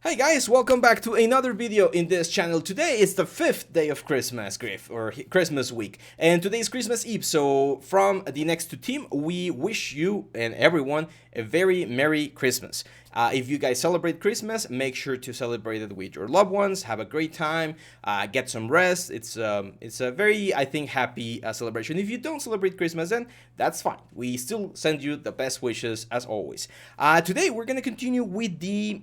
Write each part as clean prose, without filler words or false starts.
Hey guys, welcome back to another video in this channel. Today is the 5th day of Christmas, Christmas week, and today is Christmas Eve. So from the Next to team, we wish you and everyone a very Merry Christmas. If you guys celebrate Christmas, make sure to celebrate it with your loved ones. Have a great time. Get some rest. It's a very, I think, happy celebration. If you don't celebrate Christmas, then that's fine. We still send you the best wishes as always. Today we're gonna continue with the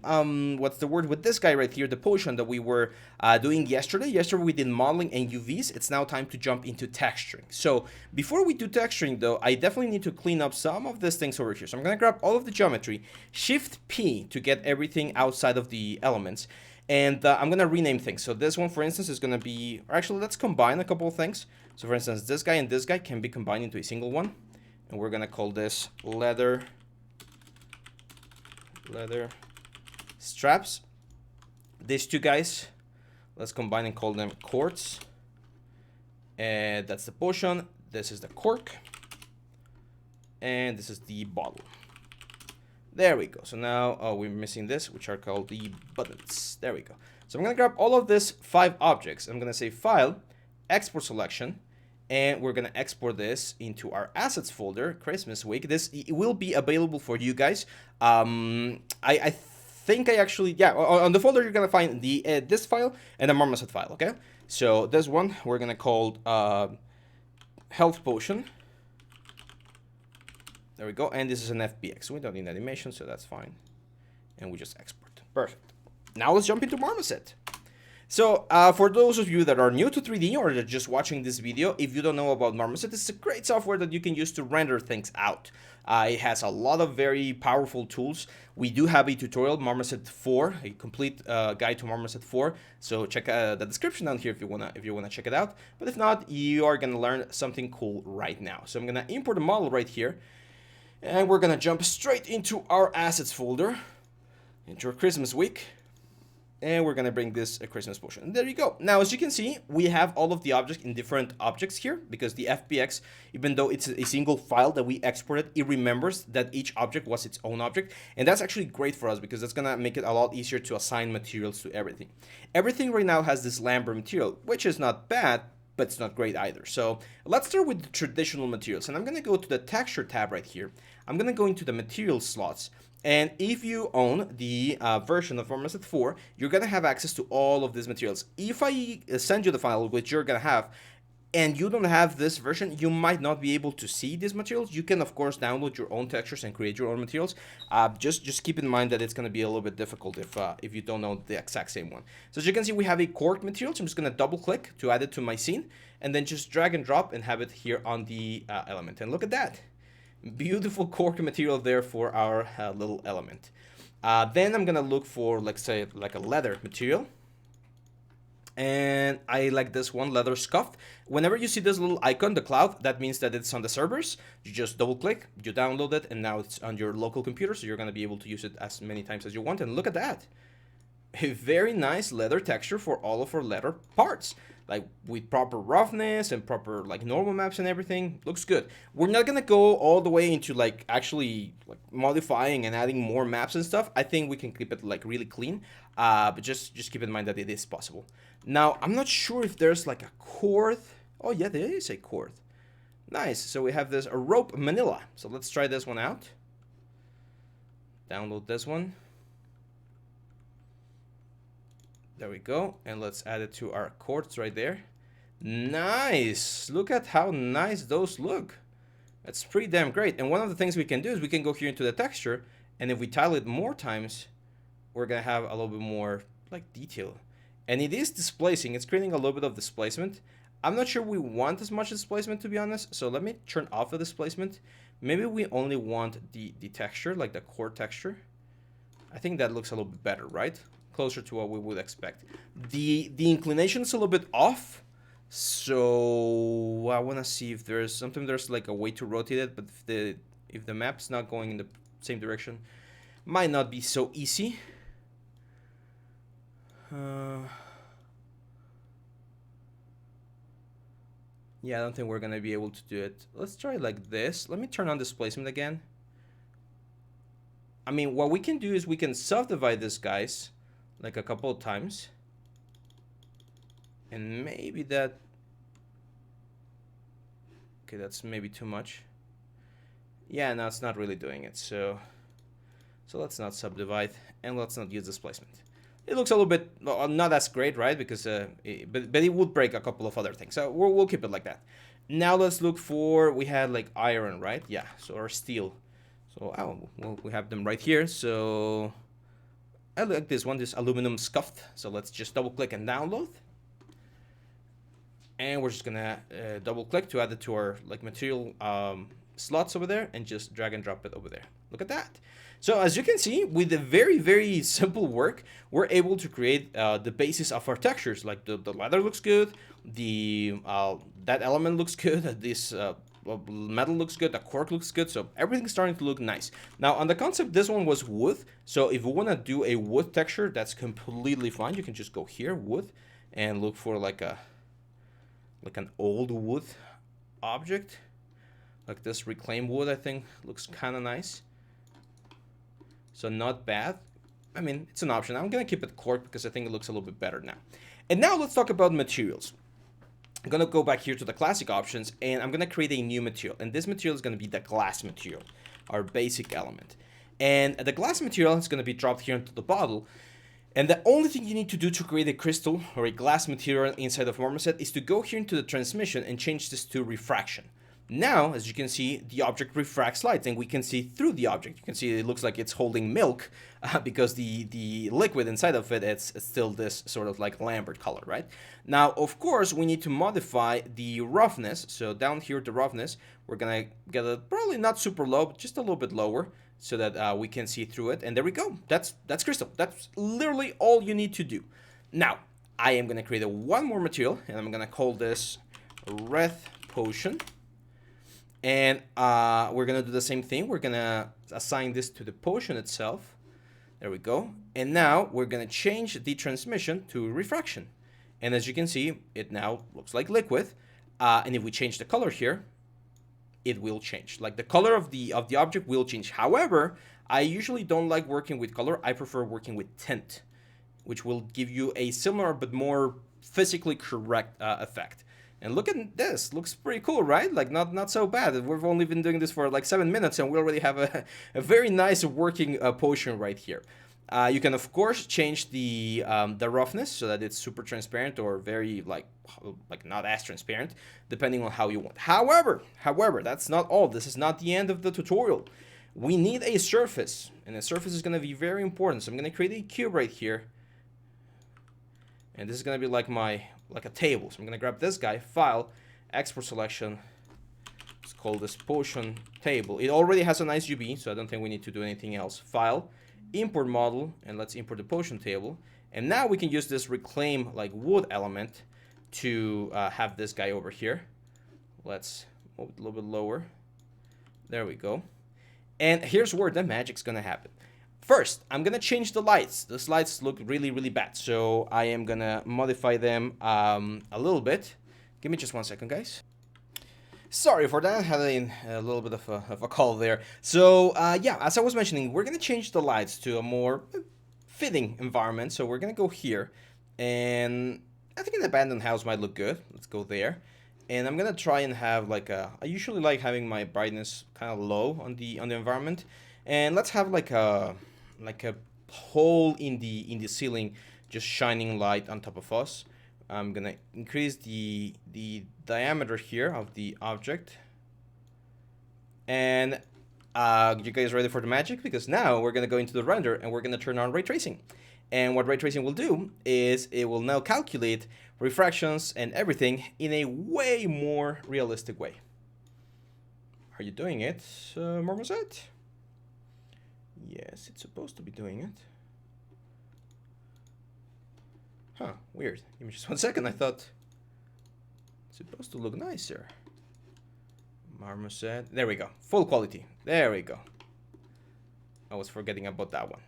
what's the word with this guy right here, the potion that we were doing yesterday. Yesterday we did modeling and UVs. It's now time to jump into texturing. So before we do texturing though, I definitely need to clean up some of these things over here. So I'm gonna grab all of the geometry, Shift P to get everything outside of the elements. And I'm gonna rename things. So this one, for instance, is gonna be, or actually, let's combine a couple of things. So for instance, this guy and this guy can be combined into a single one. And we're gonna call this leather straps. These two guys, let's combine and call them quartz. And that's the potion. This is the cork. And this is the bottle. There we go. So now we're missing this, which are called the buttons. There we go. So I'm going to grab all of these 5 objects. I'm going to say File, Export Selection, and we're going to export this into our Assets folder, Christmas week. It will be available for you guys. I think I actually, yeah, on the folder you're going to find the this file and the Marmoset file, okay? So this one we're going to call Health Potion. There we go, and this is an FBX. We don't need animation, so that's fine. And we just export. Perfect. Now let's jump into Marmoset. So for those of you that are new to 3D or that are just watching this video, if you don't know about Marmoset, it's a great software that you can use to render things out. It has a lot of very powerful tools. We do have a tutorial, Marmoset 4, a complete guide to Marmoset 4. So check the description down here if you wanna check it out. But if not, you are gonna learn something cool right now. So I'm gonna import a model right here. And we're gonna jump straight into our assets folder, into our Christmas week, and we're gonna bring this a Christmas potion. And there you go. Now, as you can see, we have all of the objects in different objects here because the FBX, even though it's a single file that we exported, it remembers that each object was its own object, and that's actually great for us because that's gonna make it a lot easier to assign materials to everything. Everything right now has this Lambert material, which is not bad, but it's not great either. So let's start with the traditional materials, and I'm gonna go to the texture tab right here. I'm gonna go into the material slots, and if you own the version of Marmoset 4, you're gonna have access to all of these materials. If I send you the file, which you're gonna have, and you don't have this version, you might not be able to see these materials. You can, of course, download your own textures and create your own materials. Just keep in mind that it's going to be a little bit difficult if you don't know the exact same one. So as you can see, we have a cork material. So I'm just going to double click to add it to my scene, and then just drag and drop and have it here on the element. And look at that. Beautiful cork material there for our little element. Then I'm going to look for, let's say, like a leather material. And I like this one, leather scuffed. Whenever you see this little icon, the cloud, that means that it's on the servers. You just double click, you download it, and now it's on your local computer, so you're going to be able to use it as many times as you want. And look at that. A very nice leather texture for all of our leather parts, like with proper roughness and proper like normal maps and everything. Looks good. We're not gonna go all the way into like actually like modifying and adding more maps and stuff. I think we can keep it like really clean, but just keep in mind that it is possible. Now I'm not sure if there's like a cord. Oh yeah, there is a cord. Nice. So we have this a rope manila. So let's try this one out. Download this one. There we go, and let's add it to our cords right there. Nice! Look at how nice those look. That's pretty damn great. And one of the things we can do is we can go here into the texture, and if we tile it more times, we're gonna have a little bit more like detail. And it is displacing, it's creating a little bit of displacement. I'm not sure we want as much displacement, to be honest, so let me turn off the displacement. Maybe we only want the texture, like the core texture. I think that looks a little bit better, right? Closer to what we would expect. The inclination is a little bit off, so I want to see if there's like a way to rotate it, but if the map's not going in the same direction, might not be so easy. Yeah, I don't think we're gonna be able to do it. Let's try it like this. Let me turn on displacement again. I mean, what we can do is we can subdivide this, guys, like a couple of times. And maybe that, okay, that's maybe too much. Yeah, no, it's not really doing it. So let's not subdivide, and let's not use displacement. It looks a little bit, well, not as great, right? Because but it would break a couple of other things. So we'll keep it like that. Now let's look for, we had like iron, right? Yeah, so or steel. So well, we have them right here. So I like this one, this aluminum scuffed. So let's just double click and download. And we're just gonna double click to add it to our like material slots over there, and just drag and drop it over there. Look at that. So as you can see, with a very, very simple work, we're able to create the basis of our textures. Like the leather looks good, the that element looks good, this metal looks good, the cork looks good, so everything's starting to look nice. Now on the concept, this one was wood, so if we want to do a wood texture, that's completely fine. You can just go here, wood, and look for like an old wood object. Like this reclaimed wood, I think looks kind of nice. So not bad. I mean, it's an option. I'm gonna keep it cork because I think it looks a little bit better now. And now let's talk about materials. I'm gonna go back here to the classic options, and I'm gonna create a new material. And this material is gonna be the glass material, our basic element. And the glass material is gonna be dropped here into the bottle. And the only thing you need to do to create a crystal or a glass material inside of Marmoset is to go here into the transmission and change this to refraction. Now, as you can see, the object refracts light, and we can see through the object. You can see it looks like it's holding milk because the liquid inside of it, it's still this sort of like Lambert color, right? Now, of course, we need to modify the roughness. So down here, the roughness, we're gonna get it probably not super low, but just a little bit lower, so that we can see through it. And there we go. That's crystal. That's literally all you need to do. Now, I am gonna create one more material, and I'm gonna call this Red Potion. And we're gonna do the same thing. We're gonna assign this to the potion itself. There we go. And now we're gonna change the transmission to refraction. And as you can see, it now looks like liquid. And if we change the color here, it will change. Like the color of the object will change. However, I usually don't like working with color. I prefer working with tint, which will give you a similar but more physically correct effect. And look at this, looks pretty cool, right? Like not so bad. We've only been doing this for like 7 minutes, and we already have a very nice working potion right here. You can of course change the roughness so that it's super transparent or very like not as transparent, depending on how you want. However, that's not all. This is not the end of the tutorial. We need a surface, and the surface is going to be very important. So I'm going to create a cube right here. And this is going to be like a table. So I'm going to grab this guy, file, export selection. Let's call this potion table. It already has a nice UV, so I don't think we need to do anything else. File, import model, and let's import the potion table. And now we can use this reclaim like wood element to have this guy over here. Let's move it a little bit lower. There we go. And here's where the magic's going to happen. First, I'm gonna change the lights. Those lights look really, really bad, so I am gonna modify them a little bit. Give me just 1 second, guys. Sorry for that, had a little bit of a call there. So, yeah, as I was mentioning, we're gonna change the lights to a more fitting environment. So we're gonna go here, and I think an abandoned house might look good. Let's go there. And I'm gonna try and have like I usually like having my brightness kind of low on the environment. And let's have like a hole in the ceiling, just shining light on top of us. I'm gonna increase the diameter here of the object. And you guys ready for the magic? Because now we're gonna go into the render and we're gonna turn on ray tracing. And what ray tracing will do is it will now calculate refractions and everything in a way more realistic way. Are you doing it, Marmoset? Yes, it's supposed to be doing it. Huh, weird. Give me just 1 second. I thought it's supposed to look nicer. Marmoset. There we go. Full quality. There we go. I was forgetting about that one.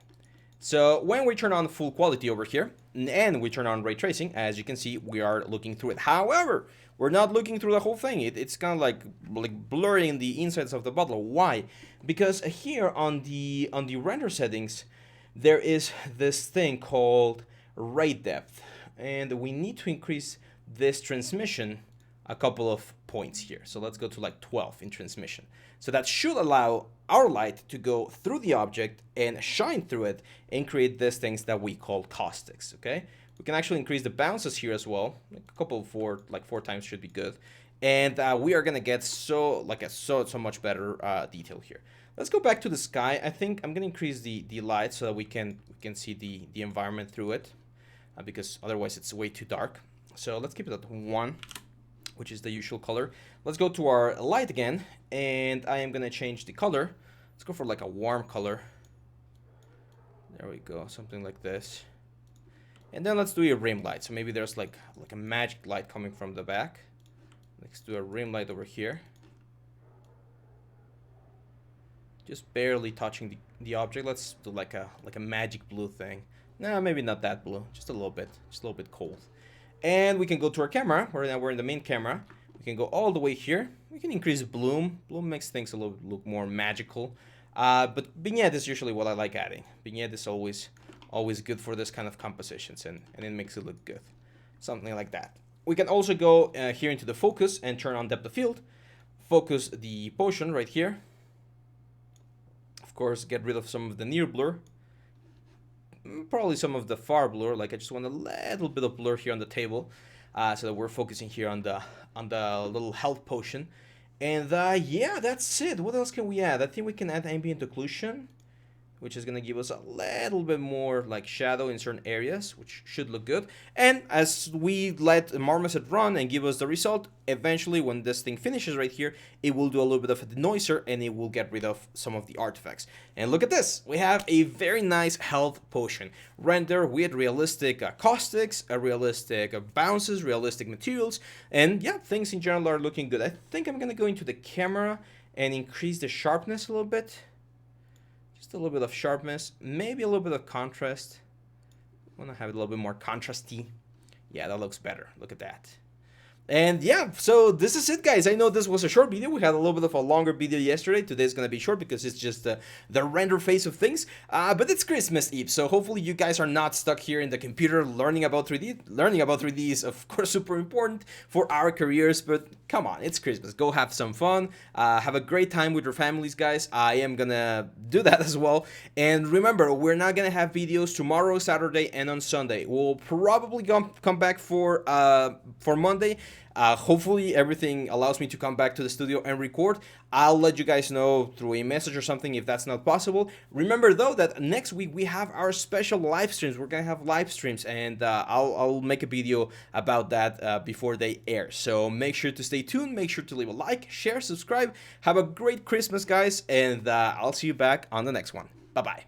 So when we turn on full quality over here, and we turn on ray tracing, as you can see, we are looking through it. However, we're not looking through the whole thing. It's kind of like blurring the insides of the bottle. Why? Because here on the render settings, there is this thing called ray depth, and we need to increase this transmission a couple of points here. So let's go to like 12 in transmission. So that should allow our light to go through the object and shine through it and create these things that we call caustics, okay? We can actually increase the bounces here as well. Like a couple of four times should be good. And we are gonna get so much better detail here. Let's go back to the sky. I think I'm gonna increase the light so that we can see the environment through it, because otherwise it's way too dark. So let's keep it at 1, which is the usual color. Let's go to our light again, and I am gonna change the color. Let's go for like a warm color. There we go, something like this. And then let's do a rim light. So maybe there's like a magic light coming from the back. Let's do a rim light over here. Just barely touching the object. Let's do like a magic blue thing. No, maybe not that blue. Just a little bit cold. And we can go to our camera. We're in the main camera. We can go all the way here. We can increase bloom. Bloom makes things look more magical. But vignette is usually what I like adding. Vignette is always good for this kind of compositions, and it makes it look good. Something like that. We can also go here into the focus and turn on depth of field. Focus the potion right here. Of course, get rid of some of the near blur. Probably some of the far blur. Like I just want a little bit of blur here on the table, so that we're focusing here on the little health potion. And yeah, that's it. What else can we add? I think we can add ambient occlusion, which is going to give us a little bit more like shadow in certain areas, which should look good. And as we let Marmoset run and give us the result, eventually when this thing finishes right here, it will do a little bit of a denoiser and it will get rid of some of the artifacts. And look at this, we have a very nice health potion. Render with realistic caustics, realistic bounces, realistic materials, and yeah, things in general are looking good. I think I'm going to go into the camera and increase the sharpness a little bit. Just a little bit of sharpness, maybe a little bit of contrast. I want to have it a little bit more contrasty. Yeah, that looks better. Look at that. And yeah, so this is it, guys. I know this was a short video. We had a little bit of a longer video yesterday. Today's going to be short because it's just the render phase of things. But it's Christmas Eve, so hopefully you guys are not stuck here in the computer learning about 3D. Learning about 3D is, of course, super important for our careers, but come on, it's Christmas. Go have some fun. Have a great time with your families, guys. I am going to do that as well. And remember, we're not going to have videos tomorrow, Saturday, and on Sunday. We'll probably come back for Monday. Hopefully everything allows me to come back to the studio and record. I'll let you guys know through a message or something if that's not possible. Remember though that next week we have our special live streams. We're gonna have live streams, and I'll make a video about that before they air. So make sure to stay tuned. Make sure to leave a like, share, subscribe. Have a great Christmas, guys, and I'll see you back on the next one. Bye bye.